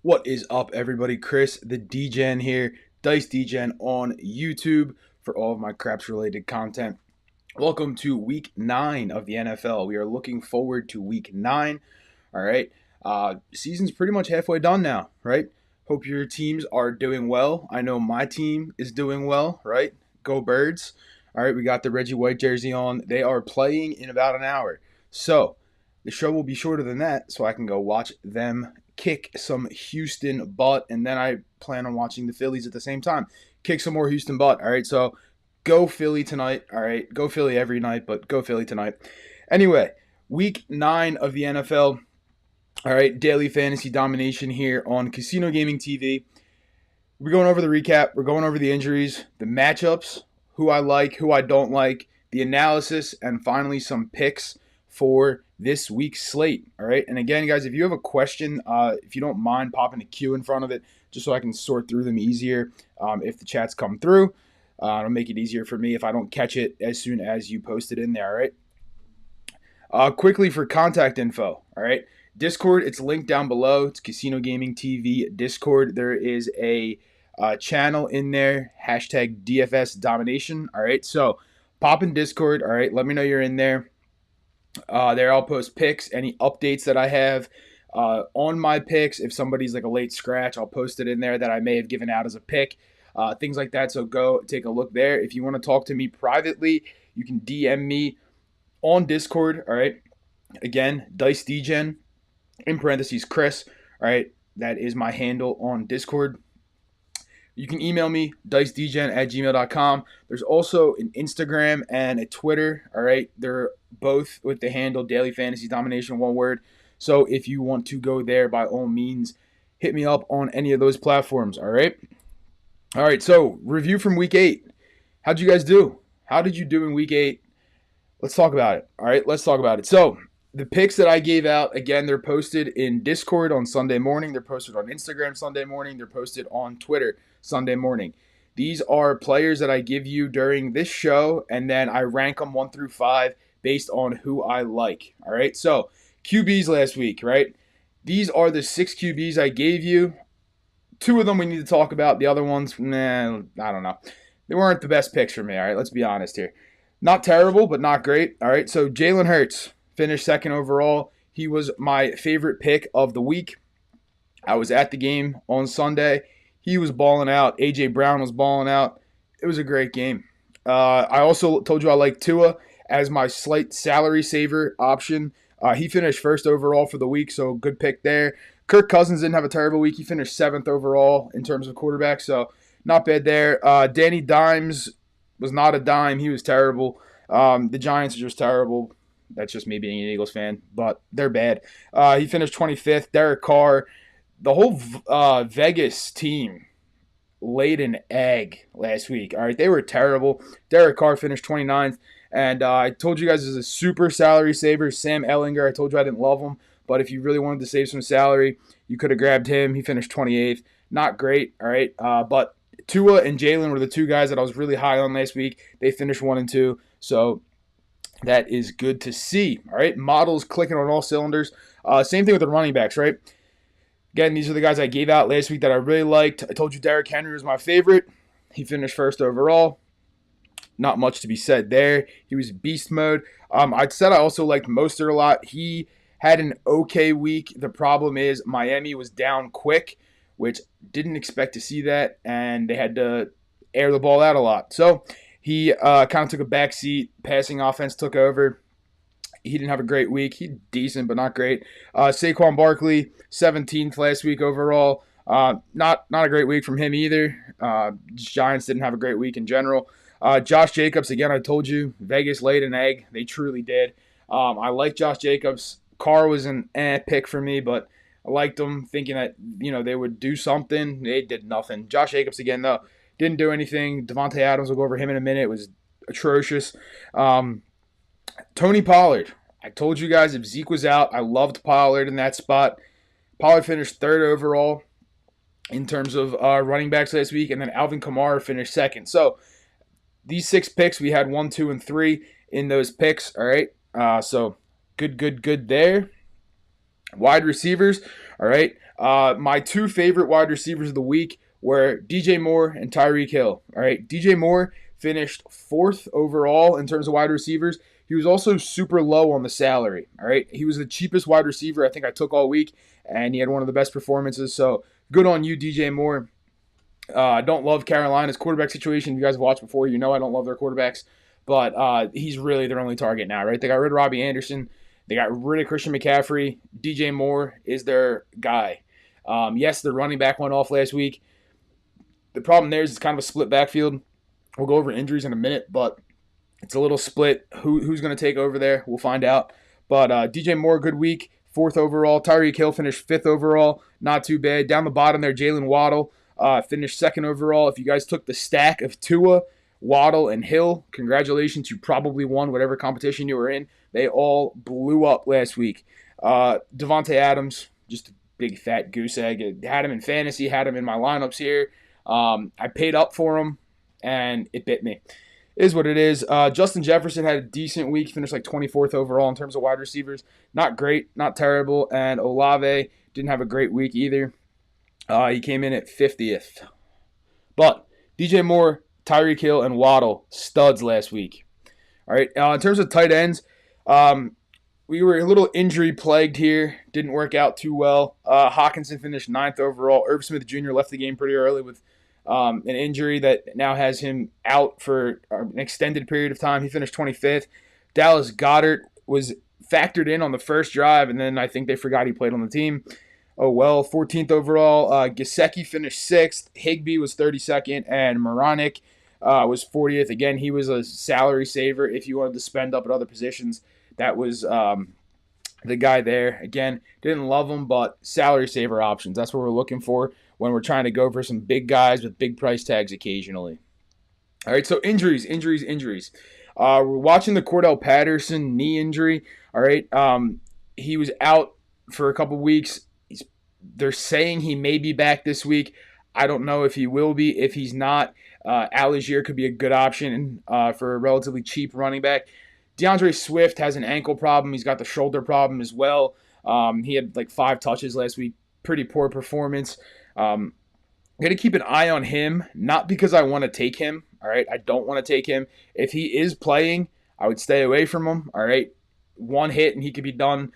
What is up, everybody? Chris, the DGen here, Dice DGen on YouTube for all of my craps-related content. Welcome to Week 9 of the NFL. We are looking forward to Week 9. All right, season's pretty much halfway done now, right? Hope your teams are doing well. I know my team is doing well, right? Go Birds. All right, we got the Reggie White jersey on. They are playing in about an hour. So the show will be shorter than that, so I can go watch them kick some Houston butt, and then I plan on watching the Phillies at the same time. Kick some more Houston butt, all right? So go Philly tonight, all right? Go Philly every night, but go Philly tonight. Anyway, Week 9 of the NFL, all right? Daily Fantasy Domination here on Casino Gaming TV. We're going over the recap. We're going over the injuries, the matchups, who I like, who I don't like, the analysis, and finally some picks for this week's slate. All right. And again, guys, if you have a question, if you don't mind popping a Q in front of it, just so I can sort through them easier if the chats come through. It'll make it easier for me if I don't catch it as soon as you post it in there. All right. Quickly for contact info. All right. Discord, it's linked down below. It's Casino Gaming TV Discord. There is a channel in there, hashtag DFS Domination. All right. So pop in Discord. All right. Let me know you're in there. There I'll post picks, any updates that I have on my picks. If somebody's like a late scratch, I'll post it in there that I may have given out as a pick, things like that. So go take a look there. If you want to talk to me privately, you can DM me on Discord. All right. Again, Dice DGen, in parentheses, Chris. All right. That is my handle on Discord. You can email me, dicedgen@gmail.com. There's also an Instagram and a Twitter, all right? They're both with the handle Daily Fantasy Domination, one word. So if you want to go there, by all means, hit me up on any of those platforms, all right? All right, so review from Week 8. How'd you guys do? How did you do in Week 8? Let's talk about it, all right? Let's talk about it. So the picks that I gave out, again, they're posted in Discord on Sunday morning. They're posted on Instagram Sunday morning. They're posted on Twitter Sunday morning. These are players that I give you during this show, and then I rank them 1 through 5 based on who I like. All right, so QBs last week, right? These are the 6 QBs I gave you. 2 of them we need to talk about. The other ones, I don't know. They weren't the best picks for me, all right? Let's be honest here. Not terrible, but not great. All right, so Jalen Hurts finished 2nd overall. He was my favorite pick of the week. I was at the game on Sunday. He was balling out. A.J. Brown was balling out. It was a great game. I also told you I like Tua as my slight salary saver option. He finished 1st overall for the week, so good pick there. Kirk Cousins didn't have a terrible week. He finished 7th overall in terms of quarterback, so not bad there. Danny Dimes was not a dime. He was terrible. The Giants are just terrible. That's just me being an Eagles fan, but they're bad. He finished 25th. Derek Carr. The whole Vegas team laid an egg last week. All right, they were terrible. Derek Carr finished 29th. And I told you guys as a super salary saver, Sam Ehlinger. I told you I didn't love him, but if you really wanted to save some salary, you could have grabbed him. He finished 28th. Not great, all right. But Tua and Jalen were the 2 guys that I was really high on last week. They finished 1 and 2, so that is good to see. All right, models clicking on all cylinders. Same thing with the running backs, right? Again, these are the guys I gave out last week that I really liked. I told you Derrick Henry was my favorite. He finished 1st overall. Not much to be said there. He was beast mode. I said I also liked Mostert a lot. He had an okay week. The problem is Miami was down quick, which didn't expect to see that, and they had to air the ball out a lot. So he kind of took a back seat. Passing offense took over. He didn't have a great week. He's decent, but not great. Saquon Barkley, 17th last week overall. Not a great week from him either. Giants didn't have a great week in general. Josh Jacobs, again, I told you, Vegas laid an egg. They truly did. I like Josh Jacobs. Carr was an pick for me, but I liked them thinking that, they would do something. They did nothing. Josh Jacobs, again, though, didn't do anything. Devontae Adams, will go over him in a minute. It was atrocious. Tony Pollard. I told you guys if Zeke was out, I loved Pollard in that spot. Pollard finished 3rd overall in terms of running backs last week, and then Alvin Kamara finished 2nd. So these 6 picks, we had 1, 2, and 3 in those picks. All right, so good there. Wide receivers. All right. My two favorite wide receivers of the week were DJ Moore and Tyreek Hill. All right. DJ Moore finished 4th overall in terms of wide receivers. He was also super low on the salary. All right. He was the cheapest wide receiver I think I took all week, and he had one of the best performances. So good on you, DJ Moore. I don't love Carolina's quarterback situation. If you guys have watched before, you know I don't love their quarterbacks. But he's really their only target now, right? They got rid of Robbie Anderson. They got rid of Christian McCaffrey. DJ Moore is their guy. Yes, the running back went off last week. The problem there is it's kind of a split backfield. We'll go over injuries in a minute, but it's a little split. Who's going to take over there? We'll find out. But DJ Moore, good week. 4th overall. Tyreek Hill finished 5th overall. Not too bad. Down the bottom there, Jalen Waddle finished 2nd overall. If you guys took the stack of Tua, Waddle, and Hill, congratulations. You probably won whatever competition you were in. They all blew up last week. Devontae Adams, just a big fat goose egg. Had him in fantasy, had him in my lineups here. I paid up for him, and it bit me. It is what it is. Justin Jefferson had a decent week. Finished like 24th overall in terms of wide receivers. Not great, not terrible. And Olave didn't have a great week either. He came in at 50th. But DJ Moore, Tyreek Hill, and Waddle, studs last week. All right. In terms of tight ends, we were a little injury plagued here. Didn't work out too well. Hawkinson finished 9th overall. Irv Smith Jr. left the game pretty early with an injury that now has him out for an extended period of time. He finished 25th. Dallas Goedert was factored in on the first drive, and then I think they forgot he played on the team. Oh, well, 14th overall. Gesicki finished 6th. Higbee was 32nd, and Moronic was 40th. Again, he was a salary saver if you wanted to spend up at other positions. That was the guy there. Again, didn't love him, but salary saver options. That's what we're looking for when we're trying to go for some big guys with big price tags occasionally. All right, so injuries. We're watching the Cordell Patterson knee injury. All right, he was out for a couple weeks. They're saying he may be back this week. I don't know if he will be. If he's not, Algier could be a good option for a relatively cheap running back. DeAndre Swift has an ankle problem. He's got the shoulder problem as well. He had like 5 touches last week. Pretty poor performance. I'm going to keep an eye on him, not because I want to take him. All right, I don't want to take him. If he is playing, I would stay away from him. All right, one hit and he could be done.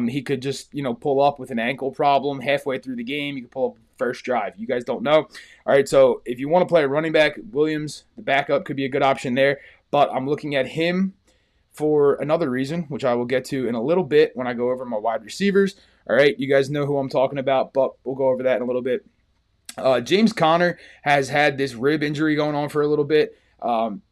He could just, pull up with an ankle problem halfway through the game. He could pull up first drive. You guys don't know. All right, so if you want to play a running back, Williams, the backup, could be a good option there. But I'm looking at him for another reason, which I will get to in a little bit when I go over my wide receivers. All right, you guys know who I'm talking about, but we'll go over that in a little bit. James Conner has had this rib injury going on for a little bit.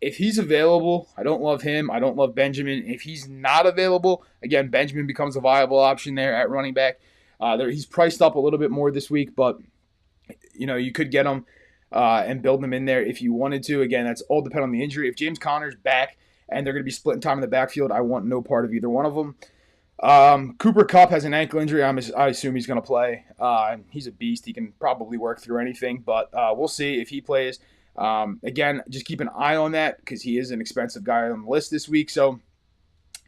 If he's available, I don't love him. I don't love Benjamin. If he's not available, again, Benjamin becomes a viable option there at running back. He's priced up a little bit more this week, but you could get him and build him in there if you wanted to. Again, that's all depend on the injury. If James Conner's back and they're going to be splitting time in the backfield, I want no part of either one of them. Cooper Kupp has an ankle injury. I assume he's going to play. He's a beast. He can probably work through anything, but we'll see if he plays. Again, just keep an eye on that because he is an expensive guy on the list this week. So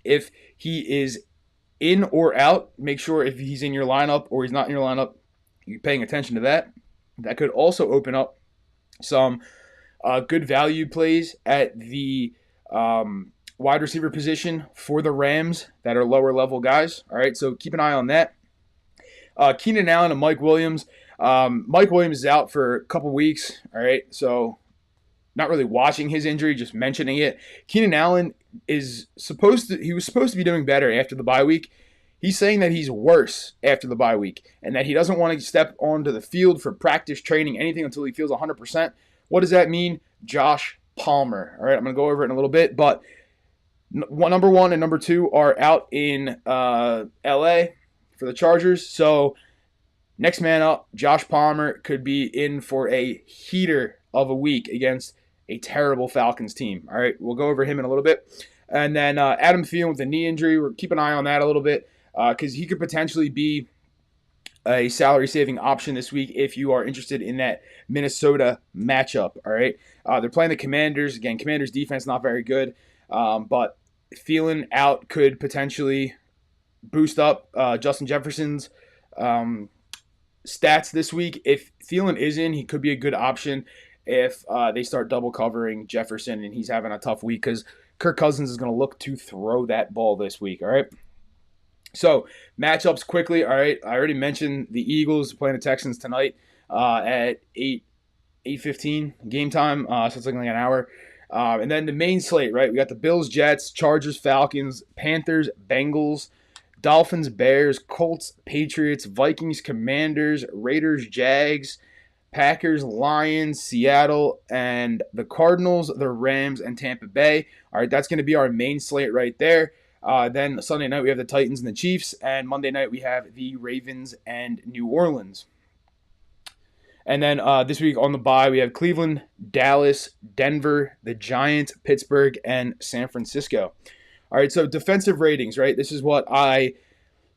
if he is in or out, make sure if he's in your lineup or he's not in your lineup, you're paying attention to that. That could also open up some good value plays at the wide receiver position for the Rams that are lower level guys. All right, so keep an eye on that. Keenan Allen and Mike Williams. Mike Williams is out for a couple weeks. All right, so not really watching his injury, just mentioning it. Keenan Allen was supposed to be doing better after the bye week. He's saying that he's worse after the bye week and that he doesn't want to step onto the field for practice, training, anything until he feels 100%. What does that mean? Josh Palmer. All right, I'm going to go over it in a little bit, but number 1 and number 2 are out in LA for the Chargers. So next man up, Josh Palmer could be in for a heater of a week against a terrible Falcons team. All right, we'll go over him in a little bit. And then Adam Thielen with a knee injury. We'll keep an eye on that a little bit because he could potentially be a salary-saving option this week if you are interested in that Minnesota matchup. All right, they're playing the Commanders. Again, Commanders defense not very good, but Thielen out could potentially boost up Justin Jefferson's Stats this week. If Thielen is in, he could be a good option if they start double covering Jefferson and he's having a tough week because Kirk Cousins is going to look to throw that ball this week. All right. So matchups quickly. All right. I already mentioned the Eagles playing the Texans tonight at 8:15 game time. So it's like an hour. And then the main slate, right? We got the Bills, Jets, Chargers, Falcons, Panthers, Bengals, Dolphins, Bears, Colts, Patriots, Vikings, Commanders, Raiders, Jags, Packers, Lions, Seattle, and the Cardinals, the Rams, and Tampa Bay. All right, that's going to be our main slate right there. Then Sunday night we have the Titans and the Chiefs, and Monday night we have the Ravens and New Orleans. And then this week on the bye, we have Cleveland, Dallas, Denver, the Giants, Pittsburgh, and San Francisco. All right, so defensive ratings, right? This is what I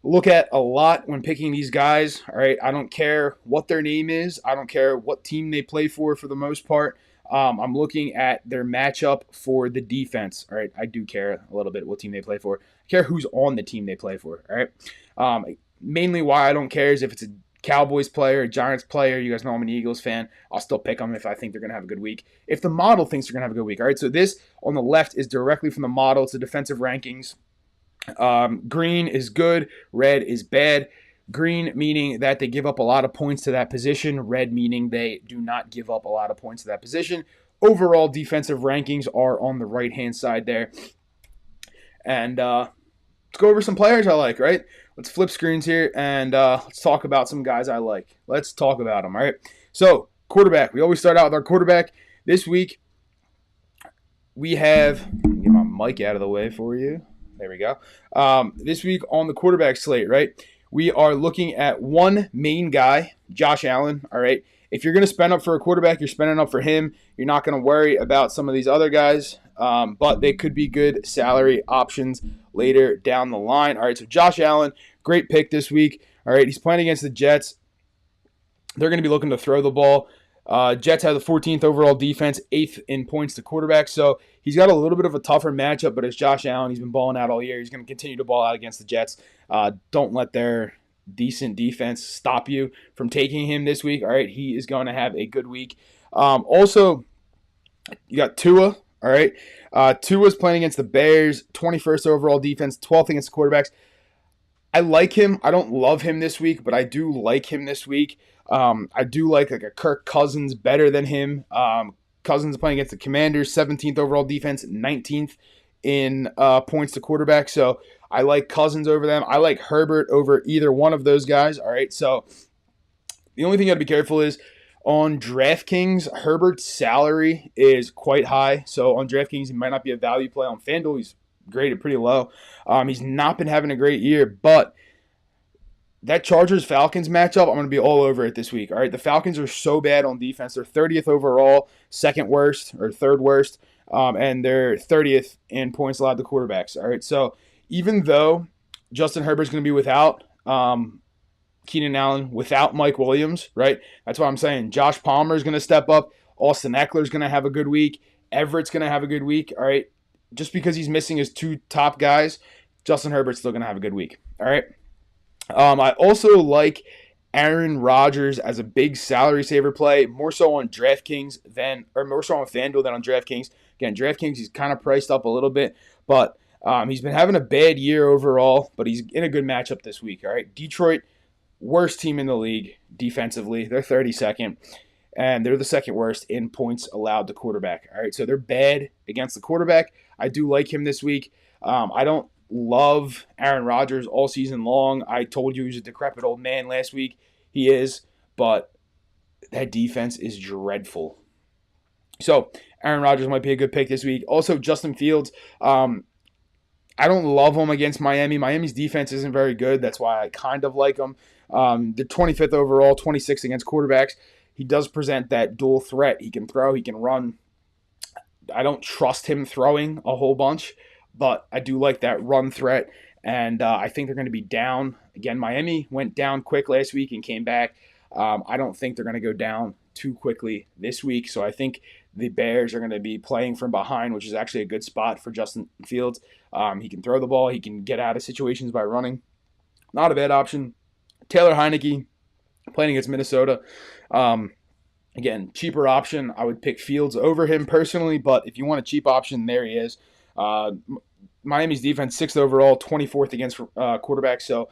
look at a lot when picking these guys. All right, I don't care what their name is. I don't care what team they play for the most part. I'm looking at their matchup for the defense. All right, I do care a little bit what team they play for. I care who's on the team they play for. All right, mainly why I don't care is if it's a Cowboys player, a Giants player. You guys know I'm an Eagles fan. I'll still pick them if I think they're going to have a good week. If the model thinks they're going to have a good week. All right, so this on the left is directly from the model. It's the defensive rankings. Green is good. Red is bad. Green meaning that they give up a lot of points to that position. Red meaning they do not give up a lot of points to that position. Overall defensive rankings are on the right-hand side there. And let's go over some players I like, right? Let's flip screens here and let's talk about some guys I like. Let's talk about them, all right? So, quarterback. We always start out with our quarterback. This week, we have... Get my mic out of the way for you. There we go. This week on the quarterback slate, right? We are looking at one main guy, Josh Allen, all right? If you're going to spend up for a quarterback, you're spending up for him. You're not going to worry about some of these other guys, but they could be good salary options later down the line. All right, so Josh Allen, great pick this week. All right, he's playing against the Jets. They're going to be looking to throw the ball. Jets have the 14th overall defense, 8th in points to quarterback. So he's got a little bit of a tougher matchup, but it's Josh Allen. He's been balling out all year. He's going to continue to ball out against the Jets. Don't let their decent defense stop you from taking him this week. All right, he is going to have a good week. Also, you got Tua. All right, Tua's playing against the Bears, 21st overall defense, 12th against the quarterbacks. I like him. I don't love him this week, but I do like him this week. I do like a Kirk Cousins better than him. Cousins playing against the Commanders, 17th overall defense, 19th in points to quarterback. So I like Cousins over them. I like Herbert over either one of those guys. All right, so the only thing you got to be careful is on DraftKings, Herbert's salary is quite high. So on DraftKings, he might not be a value play. On FanDuel, he's graded pretty low. He's not been having a great year, but that Chargers-Falcons matchup, I'm going to be all over it this week. All right, the Falcons are so bad on defense. They're 30th overall, second worst or third worst, and they're 30th in points allowed to quarterbacks. All right, so even though Justin Herbert's going to be without Keenan Allen, without Mike Williams, right? That's what I'm saying. Josh Palmer is going to step up. Austin Eckler is going to have a good week. Everett's going to have a good week. All right, just because he's missing his two top guys, Justin Herbert's still going to have a good week. All right. I also like Aaron Rodgers as a big salary saver play, more so on DraftKings more so on FanDuel than on DraftKings. Again, DraftKings, he's kind of priced up a little bit, but he's been having a bad year overall, but he's in a good matchup this week. All right, Detroit, worst team in the league defensively. They're 32nd, and they're the second worst in points allowed to quarterback. All right, so they're bad against the quarterback. I do like him this week. I don't love Aaron Rodgers all season long. I told you he's a decrepit old man last week. He is, but that defense is dreadful. So Aaron Rodgers might be a good pick this week. Also, Justin Fields. I don't love him against Miami. Miami's defense isn't very good. That's why I kind of like him. They're 25th overall, 26th against quarterbacks. He does present that dual threat. He can throw, he can run. I don't trust him throwing a whole bunch, but I do like that run threat, and I think they're going to be down. Again, Miami went down quick last week and came back. I don't think they're going to go down too quickly this week, so I think the Bears are going to be playing from behind, which is actually a good spot for Justin Fields. He can throw the ball. He can get out of situations by running. Not a bad option. Taylor Heineke playing against Minnesota. Again, cheaper option. I would pick Fields over him personally, but if you want a cheap option, there he is. Miami's defense, 6th overall, 24th against quarterbacks, so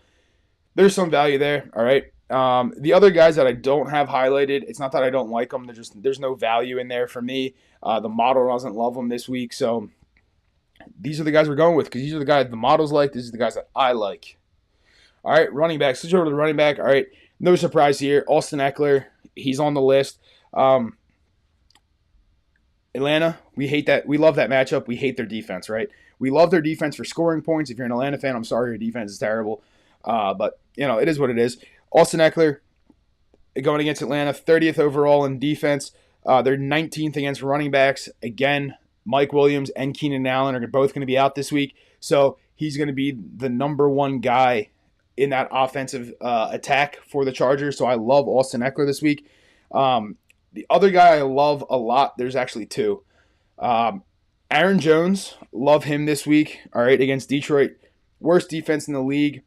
there's some value there, all right? The other guys that I don't have highlighted, it's not that I don't like them. There's no value in there for me. The model doesn't love them this week, so these are the guys we're going with because these are the guys the models like. These are the guys that I like. All right, running back. Switch over to the running back. All right, no surprise here. Austin Eckler, he's on the list. Atlanta, we hate that. We love that matchup. We hate their defense, right? We love their defense for scoring points. If you're an Atlanta fan, I'm sorry, your defense is terrible. But, it is what it is. Austin Eckler going against Atlanta, 30th overall in defense. They're 19th against running backs. Again, Mike Williams and Keenan Allen are both going to be out this week. So he's going to be the number one guy in that offensive attack for the Chargers. So I love Austin Eckler this week. The other guy I love a lot, there's actually two. Aaron Jones, love him this week, all right, against Detroit. Worst defense in the league,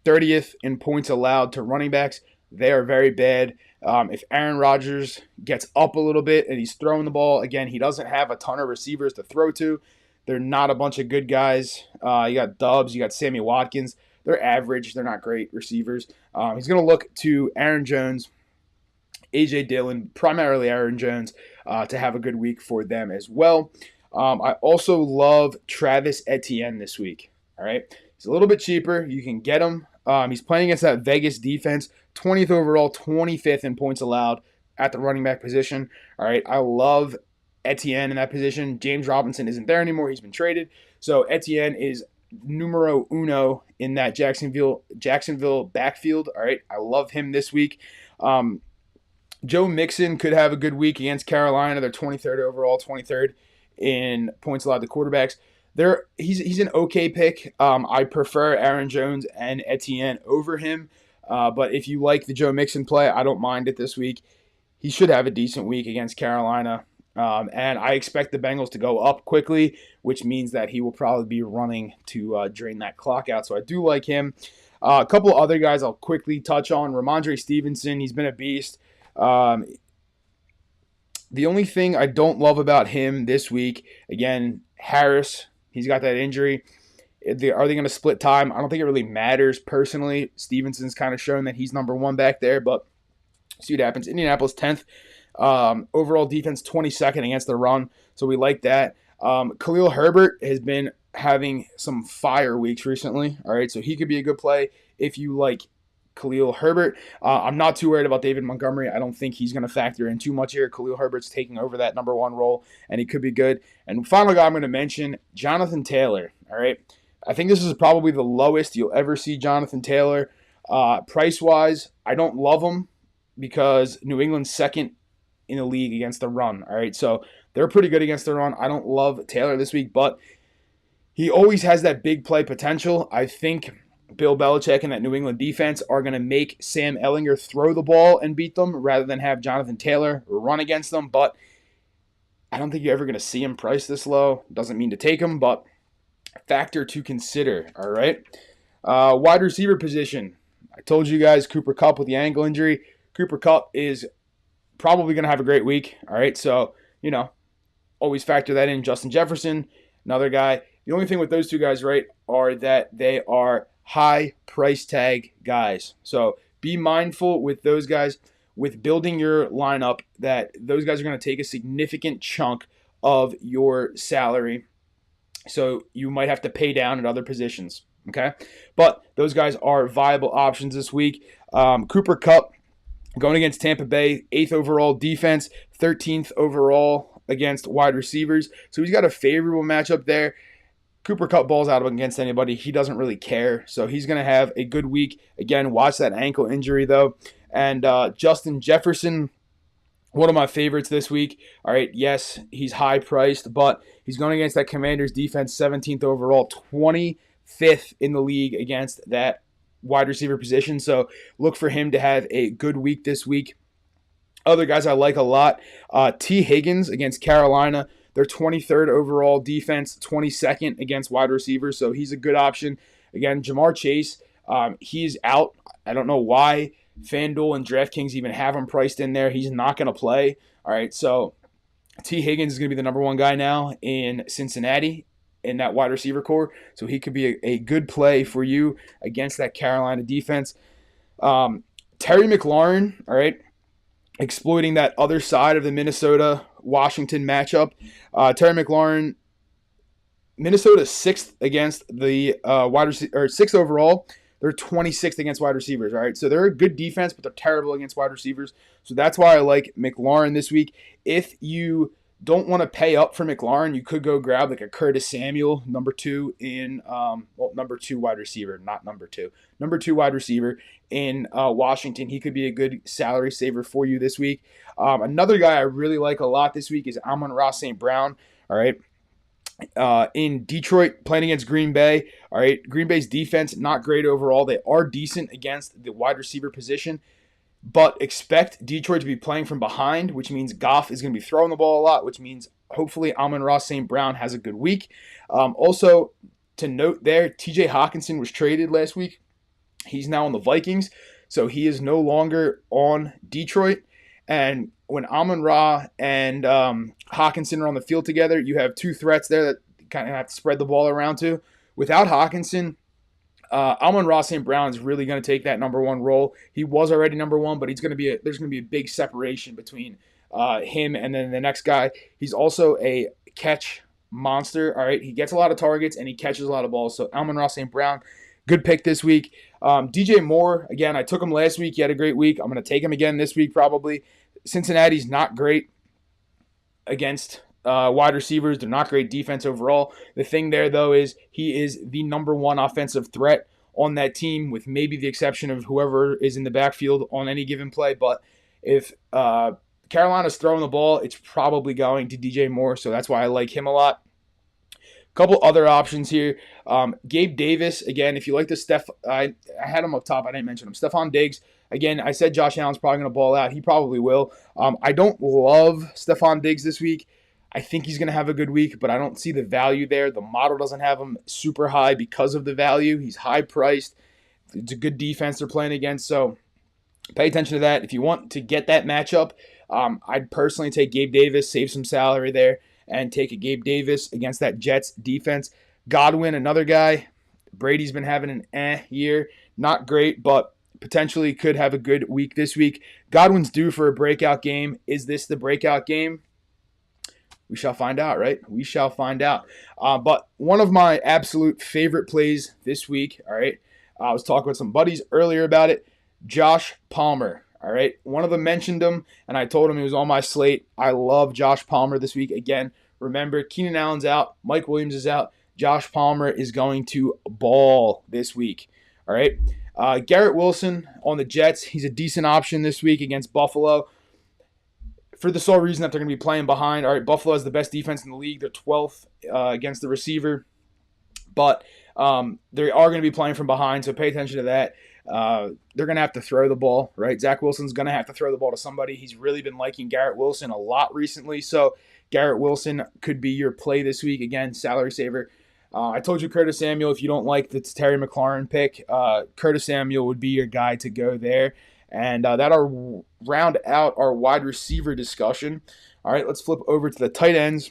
30th in points allowed to running backs. They are very bad. If Aaron Rodgers gets up a little bit and he's throwing the ball, again, he doesn't have a ton of receivers to throw to. They're not a bunch of good guys. You got Dubs, you got Sammy Watkins. They're average. They're not great receivers. He's going to look to Aaron Jones, A.J. Dillon, primarily Aaron Jones, to have a good week for them as well. I also love Travis Etienne this week. All right, he's a little bit cheaper. You can get him. He's playing against that Vegas defense, 20th overall, 25th in points allowed at the running back position. All right, I love Etienne in that position. James Robinson isn't there anymore. He's been traded. So Etienne is numero uno in that Jacksonville backfield. All right, I love him this week. Joe Mixon could have a good week against Carolina. They're 23rd overall, 23rd in points allowed to quarterbacks. He's an okay pick. I prefer Aaron Jones and Etienne over him. But if you like the Joe Mixon play, I don't mind it this week. He should have a decent week against Carolina. And I expect the Bengals to go up quickly, which means that he will probably be running to drain that clock out. So I do like him. A couple of other guys I'll quickly touch on. Ramondre Stevenson, he's been a beast. The only thing I don't love about him this week, again, Harris, he's got that injury. Are they going to split time? I don't think it really matters personally. Stevenson's kind of shown that he's number one back there, but see what happens. Indianapolis 10th. Overall defense 22nd against the run, so we like that. Khalil Herbert has been having some fire weeks recently, all right, so he could be a good play if you like Khalil Herbert. I'm not too worried about David Montgomery. I don't think he's going to factor in too much here. Khalil Herbert's taking over that number one role, and he could be good. And final guy I'm going to mention, Jonathan Taylor, all right. I think this is probably the lowest you'll ever see Jonathan Taylor. Price-wise, I don't love him because New England's second in the league against the run, all right? So they're pretty good against the run. I don't love Taylor this week, but he always has that big play potential. I think Bill Belichick and that New England defense are going to make Sam Ehlinger throw the ball and beat them rather than have Jonathan Taylor run against them, but I don't think you're ever going to see him priced this low. Doesn't mean to take him, but factor to consider, all right? Wide receiver position. I told you guys Cooper Kupp with the ankle injury. Cooper Kupp is probably going to have a great week, all right? So, always factor that in. Justin Jefferson, another guy. The only thing with those two guys, right, are that they are high price tag guys. So be mindful with those guys with building your lineup that those guys are going to take a significant chunk of your salary. So you might have to pay down at other positions, okay? But those guys are viable options this week. Cooper Kupp going against Tampa Bay, 8th overall defense, 13th overall against wide receivers. So he's got a favorable matchup there. Cooper Kupp balls out against anybody. He doesn't really care. So he's going to have a good week. Again, watch that ankle injury, though. And Justin Jefferson, one of my favorites this week. All right, yes, he's high priced, but he's going against that Commanders defense, 17th overall, 25th in the league against that wide receiver position. So look for him to have a good week this week. Other guys I like a lot. T. Higgins against Carolina. They're 23rd overall defense, 22nd against wide receivers. So he's a good option. Again, Jamar Chase, He's out. I don't know why FanDuel and DraftKings even have him priced in there. He's not going to play. All right, so T. Higgins is going to be the number one guy now in Cincinnati in that wide receiver core, so he could be a good play for you against that Carolina defense. Terry McLaurin, all right, exploiting that other side of the Minnesota-Washington matchup. Terry McLaurin, Minnesota sixth against the wide receiver, or sixth overall. They're 26th against wide receivers, all right? So they're a good defense, but they're terrible against wide receivers. So that's why I like McLaurin this week. If you don't want to pay up for McLaurin, you could go grab like a Curtis Samuel, number two wide receiver, not number two. Number two wide receiver in Washington. He could be a good salary saver for you this week. Another guy I really like a lot this week is Amon-Ra St. Brown, all right? In Detroit, playing against Green Bay. All right, Green Bay's defense, not great overall. They are decent against the wide receiver position, but expect Detroit to be playing from behind, which means Goff is going to be throwing the ball a lot, which means hopefully Amon-Ra St. Brown has a good week. Also, to note there, TJ Hawkinson was traded last week. He's now on the Vikings, so he is no longer on Detroit. And when Amon-Ra and Hawkinson are on the field together, you have two threats there that kind of have to spread the ball around to. Without Hawkinson, Amon-Ra St. Brown is really going to take that number one role. He was already number one, but there's going to be a big separation between him and then the next guy. He's also a catch monster. All right, he gets a lot of targets and he catches a lot of balls. So Amon-Ra St. Brown, good pick this week. DJ Moore, again, I took him last week. He had a great week. I'm going to take him again this week probably. Cincinnati's not great against wide receivers. They're not great defense overall. The thing there, though, is he is the number one offensive threat on that team, with maybe the exception of whoever is in the backfield on any given play. But if Carolina's throwing the ball, it's probably going to DJ Moore, so that's why I like him a lot. Couple other options here. Gabe Davis, again, if you like the I had him up top. I didn't mention him. Stephon Diggs, again, I said Josh Allen's probably going to ball out. He probably will. I don't love Stephon Diggs this week. I think he's going to have a good week, but I don't see the value there. The model doesn't have him super high because of the value. He's high priced. It's a good defense they're playing against, so pay attention to that. If you want to get that matchup, I'd personally take Gabe Davis, save some salary there, and take a Gabe Davis against that Jets defense. Godwin, another guy. Brady's been having an year. Not great, but potentially could have a good week this week. Godwin's due for a breakout game. Is this the breakout game? We shall find out, right? We shall find out. But one of my absolute favorite plays this week, all right, I was talking with some buddies earlier about it, Josh Palmer. All right, one of them mentioned him, and I told him he was on my slate. I love Josh Palmer this week. Again, remember, Keenan Allen's out. Mike Williams is out. Josh Palmer is going to ball this week. All right, Garrett Wilson on the Jets. He's a decent option this week against Buffalo for the sole reason that they're going to be playing behind. All right, Buffalo has the best defense in the league. They're 12th against the receiver, but they are going to be playing from behind, so pay attention to that. They're going to have to throw the ball, right? Zach Wilson's going to have to throw the ball to somebody. He's really been liking Garrett Wilson a lot recently, so Garrett Wilson could be your play this week. Again, salary saver. I told you Curtis Samuel, if you don't like the Terry McLaurin pick, Curtis Samuel would be your guy to go there. And that'll round out our wide receiver discussion. All right, let's flip over to the tight ends.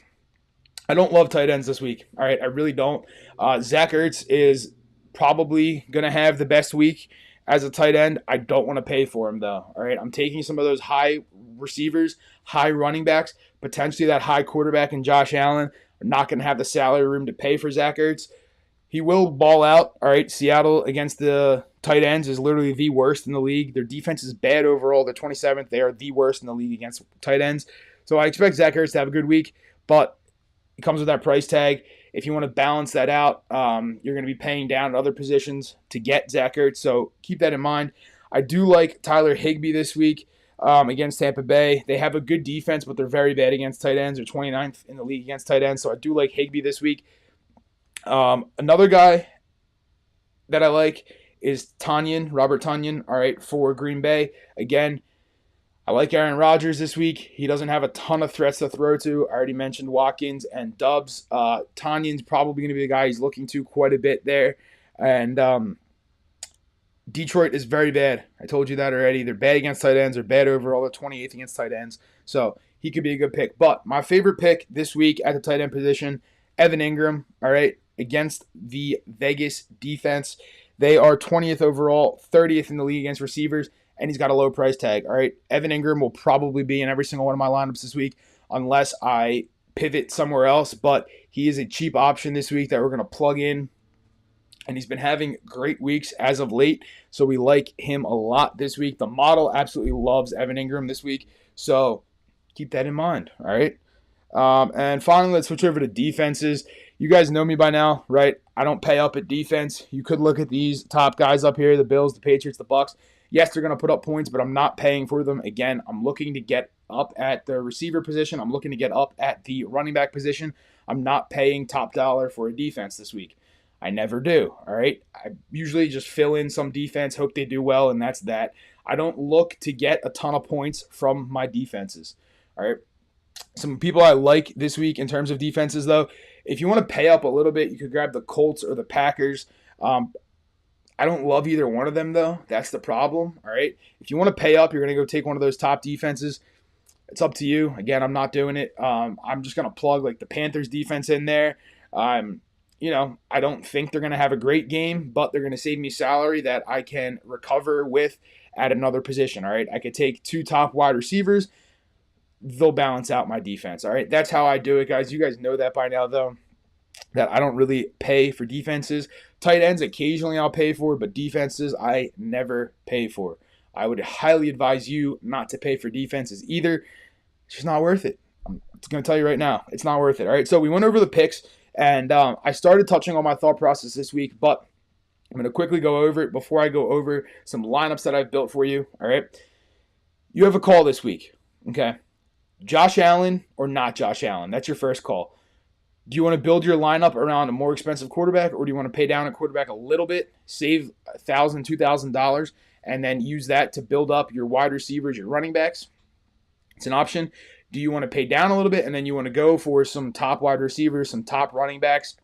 I don't love tight ends this week. All right, I really don't. Zach Ertz is probably going to have the best week as a tight end. I don't want to pay for him, though. All right, I'm taking some of those high receivers, high running backs, potentially that high quarterback in Josh Allen. I'm not going to have the salary room to pay for Zach Ertz. He will ball out. All right, Seattle against the tight ends is literally the worst in the league. Their defense is bad overall. They're 27th. They are the worst in the league against tight ends. So I expect Zach Ertz to have a good week, but it comes with that price tag. If you want to balance that out, you're going to be paying down at other positions to get Zach Ertz, so keep that in mind. I do like Tyler Higbee this week against Tampa Bay. They have a good defense, but they're very bad against tight ends. They're 29th in the league against tight ends, so I do like Higbee this week. Another guy that I like is Robert Tonyan, all right, for Green Bay. Again, I like Aaron Rodgers this week. He doesn't have a ton of threats to throw to. I already mentioned Watkins and Doubs. Tanyan's probably going to be the guy he's looking to quite a bit there. And Detroit is very bad. I told you that already. They're bad against tight ends. They're bad overall. They're 28th against tight ends. So he could be a good pick. But my favorite pick this week at the tight end position, Evan Ingram, all right, against the Vegas defense. They are 20th overall, 30th in the league against receivers, and he's got a low price tag. All right, Evan Ingram will probably be in every single one of my lineups this week unless I pivot somewhere else. But he is a cheap option this week that we're going to plug in, and he's been having great weeks as of late, so we like him a lot this week. The model absolutely loves Evan Ingram this week, so keep that in mind, all right? And finally, let's switch over to defenses. You guys know me by now, right? I don't pay up at defense. You could look at these top guys up here, the Bills, the Patriots, the Bucks. Yes, they're going to put up points, but I'm not paying for them. Again, I'm looking to get up at the receiver position. I'm looking to get up at the running back position. I'm not paying top dollar for a defense this week. I never do, all right? I usually just fill in some defense, hope they do well, and that's that. I don't look to get a ton of points from my defenses, all right? Some people I like this week in terms of defenses, though, if you want to pay up a little bit, you could grab the Colts or the Packers. I don't love either one of them, though. That's the problem, all right? If you want to pay up, you're going to go take one of those top defenses. It's up to you. Again, I'm not doing it. I'm just going to plug like the Panthers defense in there. I don't think they're going to have a great game, but they're going to save me salary that I can recover with at another position, all right? I could take two top wide receivers. They'll balance out my defense, all right? That's how I do it, guys. You guys know that by now, though, that I don't really pay for defenses. Tight ends, occasionally I'll pay for, but defenses, I never pay for. I would highly advise you not to pay for defenses either. It's just not worth it. I'm going to tell you right now, it's not worth it, all right? So we went over the picks. And I started touching on my thought process this week, but I'm going to quickly go over it before I go over some lineups that I've built for you, all right? You have a call this week, okay? Josh Allen or not Josh Allen? That's your first call. Do you want to build your lineup around a more expensive quarterback, or do you want to pay down a quarterback a little bit, save $1,000, $2,000, and then use that to build up your wide receivers, your running backs? It's an option. Do you want to pay down a little bit and then you want to go for some top wide receivers, some top running backs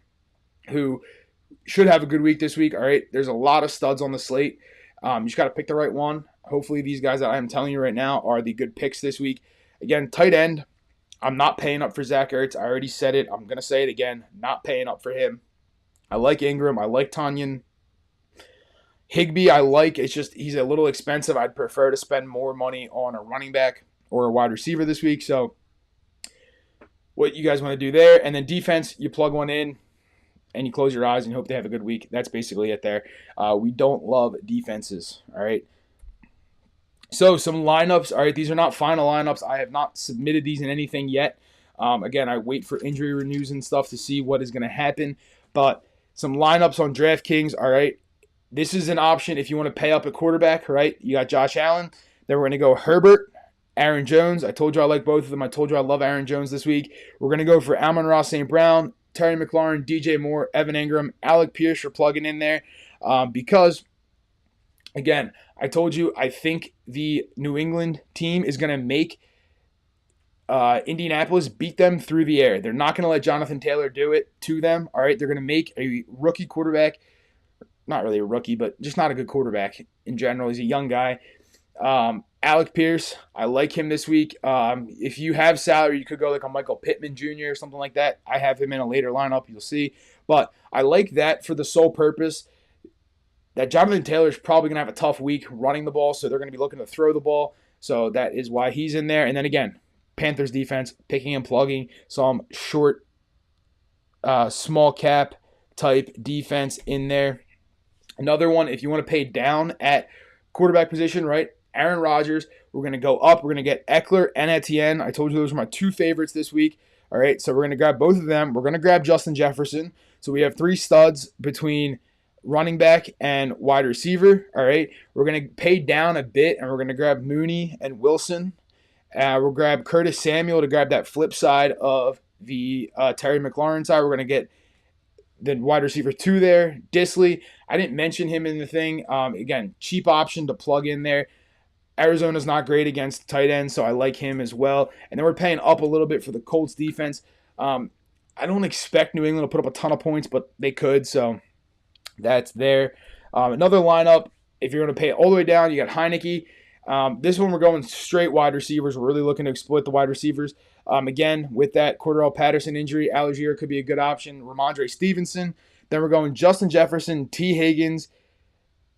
who should have a good week this week? All right, there's a lot of studs on the slate. You just got to pick the right one. Hopefully these guys that I'm telling you right now are the good picks this week. Again, tight end, I'm not paying up for Zach Ertz. I already said it. I'm going to say it again. Not paying up for him. I like Ingram. I like Tanyan. Higbee, I like. It's just he's a little expensive. I'd prefer to spend more money on a running back or a wide receiver this week. So what you guys want to do there. And then defense, you plug one in and you close your eyes and hope they have a good week. That's basically it there. We don't love defenses, all right? So some lineups, all right? These are not final lineups. I have not submitted these in anything yet. Again, I wait for injury renews and stuff to see what is going to happen. But some lineups on DraftKings, all right? This is an option if you want to pay up a quarterback, right? You got Josh Allen. Then we're going to go Herbert, Aaron Jones. I told you I like both of them. I told you I love Aaron Jones this week. We're going to go for Amon-Ra St. Brown, Terry McLaurin, DJ Moore, Evan Ingram, Alec Pierce for plugging in there because, again, I told you I think the New England team is going to make Indianapolis beat them through the air. They're not going to let Jonathan Taylor do it to them. All right, they're going to make a rookie quarterback, not really a rookie, but just not a good quarterback in general. He's a young guy. Alec Pierce, I like him this week. If you have salary, you could go like a Michael Pittman Jr. or something like that. I have him in a later lineup, you'll see. But I like that for the sole purpose that Jonathan Taylor is probably going to have a tough week running the ball, so they're going to be looking to throw the ball. So that is why he's in there. And then again, Panthers defense, picking and plugging some short, small cap type defense in there. Another one, if you want to pay down at quarterback position, right? Aaron Rodgers. We're going to go up. We're going to get Eckler and Etienne. I told you those are my two favorites this week. All right, so we're going to grab both of them. We're going to grab Justin Jefferson. So we have three studs between running back and wide receiver. All right, we're going to pay down a bit, and we're going to grab Mooney and Wilson. We'll grab Curtis Samuel to grab that flip side of the Terry McLaurin side. We're going to get the wide receiver 2 there, Disley. I didn't mention him in the thing. Again, cheap option to plug in there. Arizona's not great against tight ends, so I like him as well. And then we're paying up a little bit for the Colts defense. I don't expect New England to put up a ton of points, but they could, so that's there. Another lineup, If you're going to pay all the way down, you got Heineke. This one we're going straight wide receivers. We're really looking to exploit the wide receivers. Again, with that Cordell Patterson injury, Algier could be a good option. Ramondre Stevenson. Then we're going Justin Jefferson, T. Higgins,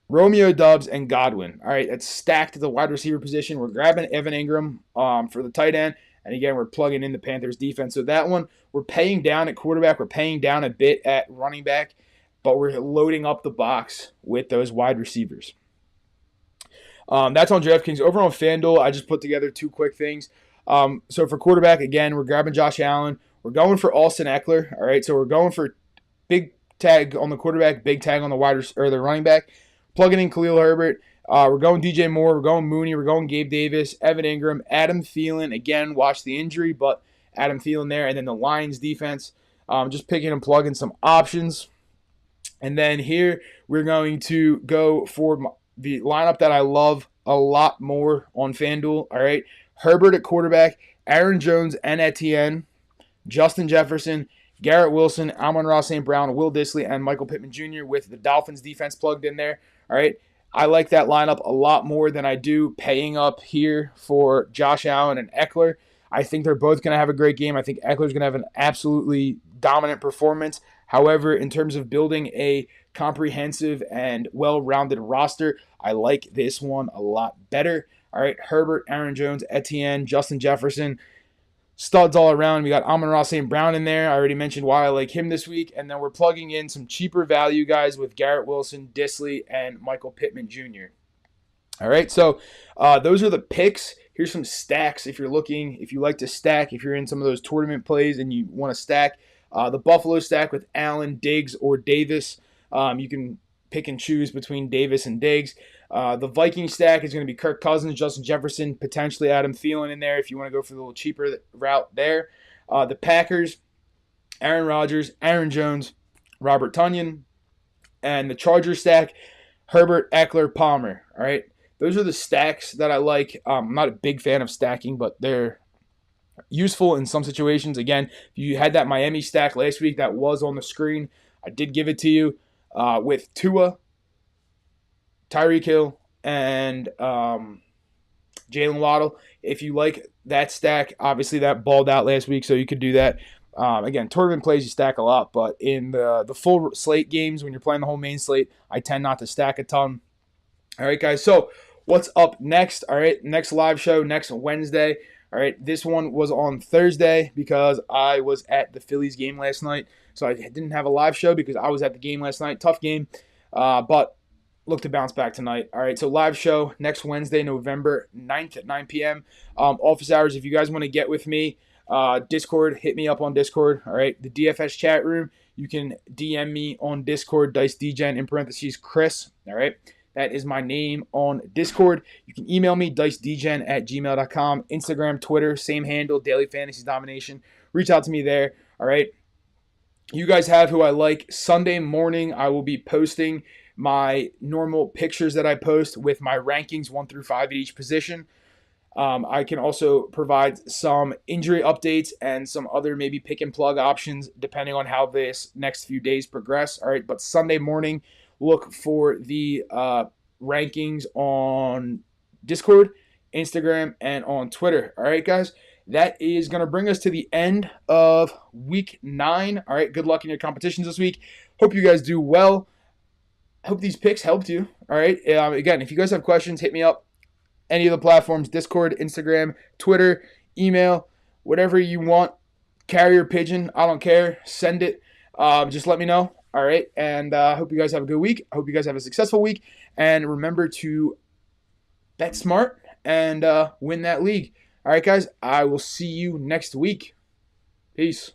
Romeo Doubs, and Godwin. All right, that's stacked at the wide receiver position. We're grabbing Evan Ingram for the tight end. And again, we're plugging in the Panthers defense. So that one, we're paying down at quarterback. We're paying down a bit at running back. But we're loading up the box with those wide receivers. That's on DraftKings. Over on FanDuel, I just put together two quick things. So for quarterback, again, we're grabbing Josh Allen. We're going for Austin Eckler. All right, so we're going for big tag on the quarterback, big tag on the running back. Plugging in Khalil Herbert. We're going DJ Moore. We're going Mooney. We're going Gabe Davis, Evan Ingram, Adam Thielen. Again, watch the injury, but Adam Thielen there. And then the Lions defense. Just picking and plugging some options. And then here we're going to go for the lineup that I love a lot more on FanDuel. All right. Herbert at quarterback, Aaron Jones and Etienne, Justin Jefferson, Garrett Wilson, Amon-Ra St. Brown, Will Dissly, and Michael Pittman Jr. with the Dolphins defense plugged in there. All right. I like that lineup a lot more than I do paying up here for Josh Allen and Eckler. I think they're both going to have a great game. I think Eckler's going to have an absolutely dominant performance. However, in terms of building a comprehensive and well-rounded roster, I like this one a lot better. All right, Herbert, Aaron Jones, Etienne, Justin Jefferson, studs all around. We got Amon-Ra St. Brown in there. I already mentioned why I like him this week. And then we're plugging in some cheaper value guys with Garrett Wilson, Dissly, and Michael Pittman Jr. All right, so those are the picks. Here's some stacks if you're looking, if you like to stack, if you're in some of those tournament plays and you want to stack. The Buffalo stack with Allen, Diggs, or Davis. You can pick and choose between Davis and Diggs. The Viking stack is going to be Kirk Cousins, Justin Jefferson, potentially Adam Thielen in there if you want to go for the little cheaper route there. The Packers, Aaron Rodgers, Aaron Jones, Robert Tonyan. And the Chargers stack, Herbert, Eckler, Palmer. All right, those are the stacks that I like. I'm not a big fan of stacking, but they're useful in some situations. Again, if you had that Miami stack last week that was on the screen, I did give it to you with Tua, Tyreek Hill, and Jalen Waddle. If you like that stack, obviously that balled out last week, so you could do that. Again, tournament plays you stack a lot, but in the full slate games, when you're playing the whole main slate, I tend not to stack a ton. All right, guys, so what's up next? All right, next live show next Wednesday. All right, this one was on Thursday because I was at the Phillies game last night. So I didn't have a live show because I was at the game last night. Tough game, but look to bounce back tonight. All right, so live show next Wednesday, November 9th at 9 p.m. Office hours. If you guys want to get with me, Discord, hit me up on Discord. All right, the DFS chat room. You can DM me on Discord, DiceDGen, in parentheses, Chris. All right. That is my name on Discord. You can email me, dicedgen@gmail.com. Instagram, Twitter, same handle, Daily Fantasy Domination. Reach out to me there, all right? You guys have who I like. Sunday morning, I will be posting my normal pictures that I post with my rankings 1 through 5 at each position. I can also provide some injury updates and some other maybe pick and plug options depending on how this next few days progress, all right? But Sunday morning, look for the rankings on Discord, Instagram, and on Twitter. All right, guys, that is going to bring us to the end of week 9. All right, good luck in your competitions this week. Hope you guys do well. Hope these picks helped you. All right, again, if you guys have questions, hit me up. Any of the platforms, Discord, Instagram, Twitter, email, whatever you want. Carrier pigeon, I don't care. Send it. Just let me know. All right, and I hope you guys have a good week. I hope you guys have a successful week. And remember to bet smart and win that league. All right, guys, I will see you next week. Peace.